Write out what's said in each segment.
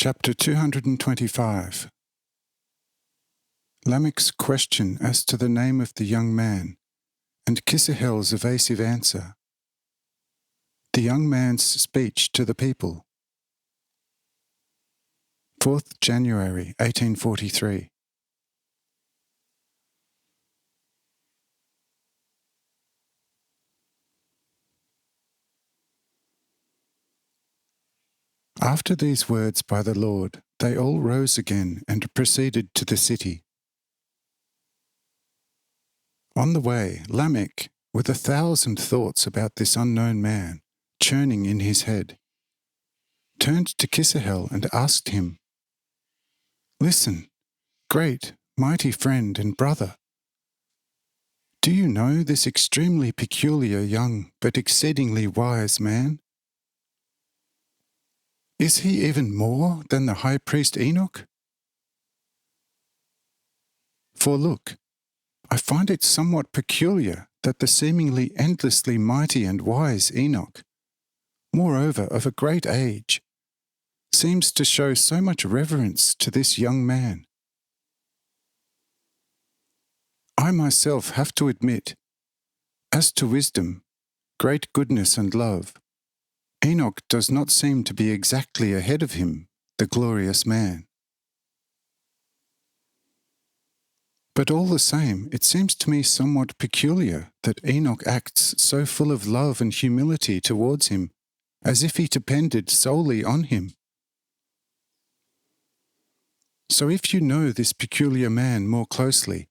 Chapter 225. Lamech's question as to the name of the young man, and Kisahel's evasive answer. The young man's speech to the people. 4th January 1843. After these words by the Lord, they all rose again and proceeded to the city. On the way, Lamech, with 1,000 thoughts about this unknown man, churning in his head, turned to Kisahel and asked him, "Listen, great, mighty friend and brother. Do you know this extremely peculiar young but exceedingly wise man? Is he even more than the high priest Hanoch? For look, I find it somewhat peculiar that the seemingly endlessly mighty and wise Hanoch, moreover of a great age, seems to show so much reverence to this young man. I myself have to admit, as to wisdom, great goodness and love, Hanoch does not seem to be exactly ahead of him, the glorious man. But all the same, it seems to me somewhat peculiar that Hanoch acts so full of love and humility towards him, as if he depended solely on him. So if you know this peculiar man more closely,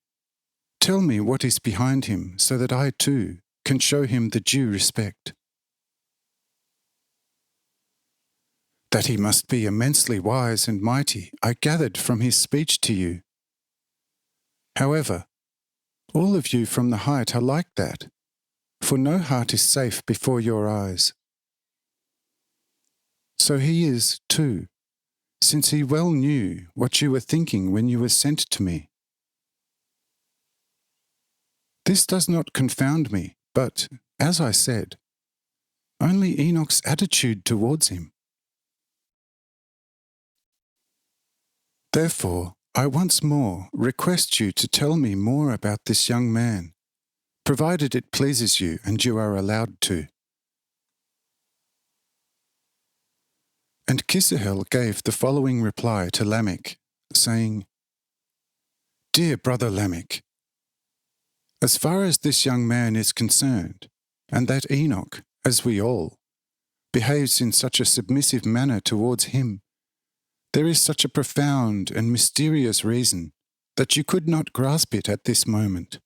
tell me what is behind him so that I too can show him the due respect. That he must be immensely wise and mighty, I gathered from his speech to you. However, all of you from the height are like that, for no heart is safe before your eyes. So he is, too, since he well knew what you were thinking when you were sent to me. This does not confound me, but, as I said, only Hanoch's attitude towards him. Therefore, I once more request you to tell me more about this young man, provided it pleases you and you are allowed to. And Kisahel gave the following reply to Lamech, saying, Dear brother Lamech, as far as this young man is concerned, and that Hanoch, as we all, behaves in such a submissive manner towards him, there is such a profound and mysterious reason that you could not grasp it at this moment.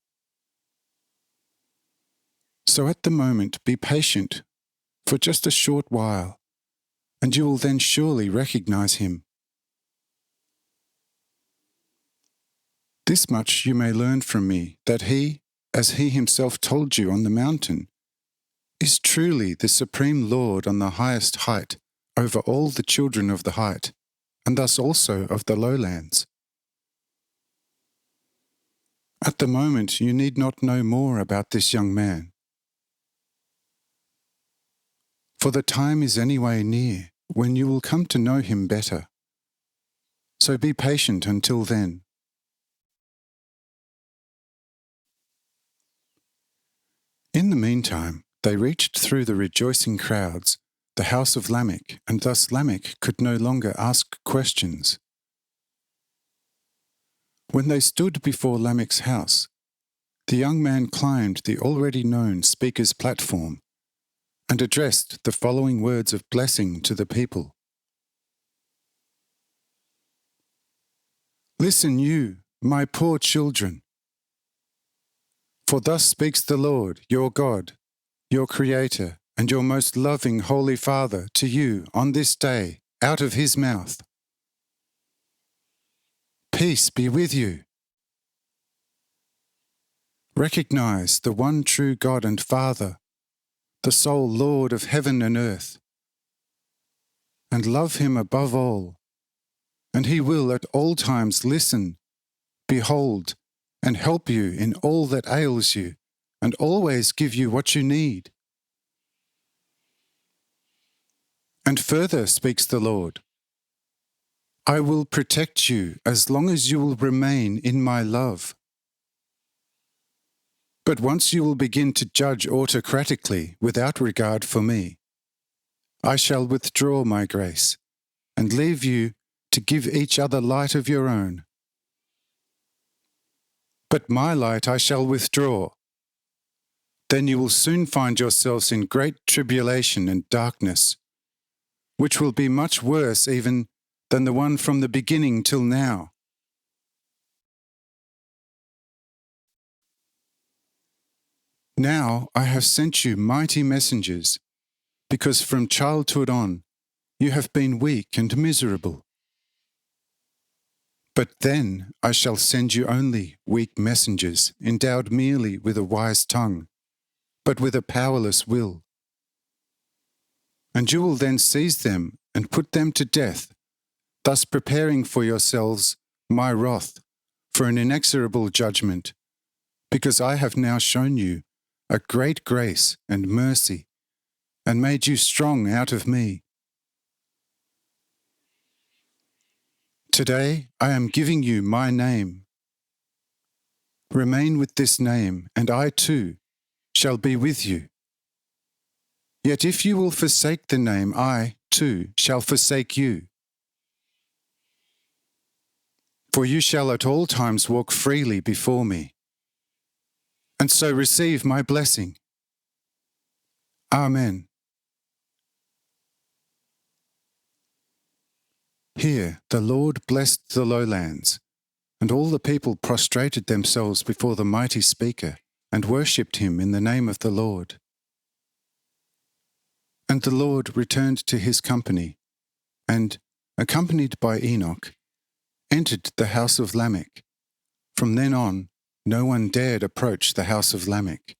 So at the moment be patient for just a short while, and you will then surely recognize him. This much you may learn from me, that he, as he himself told you on the mountain, is truly the supreme Lord on the highest height over all the children of the height, and thus also of the lowlands. At the moment you need not know more about this young man, for the time is anyway near when you will come to know him better. So be patient until then. In the meantime, they reached through the rejoicing crowds the house of Lamech, and thus Lamech could no longer ask questions. When they stood before Lamech's house, the young man climbed the already known speaker's platform and addressed the following words of blessing to the people. Listen you, my poor children. For thus speaks the Lord, your God, your Creator, and your most loving Holy Father to you on this day out of his mouth. Peace be with you. Recognize the one true God and Father, the sole Lord of heaven and earth, and love him above all, and he will at all times listen, behold, and help you in all that ails you, and always give you what you need. And further speaks the Lord, I will protect you as long as you will remain in my love. But once you will begin to judge autocratically without regard for me, I shall withdraw my grace and leave you to give each other light of your own. But my light I shall withdraw. Then you will soon find yourselves in great tribulation and darkness, which will be much worse even than the one from the beginning till now. Now I have sent you mighty messengers, because from childhood on you have been weak and miserable. But then I shall send you only weak messengers, endowed merely with a wise tongue, but with a powerless will. And you will then seize them and put them to death, thus preparing for yourselves my wrath for an inexorable judgment, because I have now shown you a great grace and mercy, and made you strong out of me. Today I am giving you my name. Remain with this name, and I too shall be with you. Yet if you will forsake the name, I too shall forsake you. For you shall at all times walk freely before me, and so receive my blessing. Amen. Here the Lord blessed the lowlands, and all the people prostrated themselves before the mighty speaker, and worshipped him in the name of the Lord. And the Lord returned to his company, and, accompanied by Hanoch, entered the house of Lamech. From then on, no one dared approach the house of Lamech.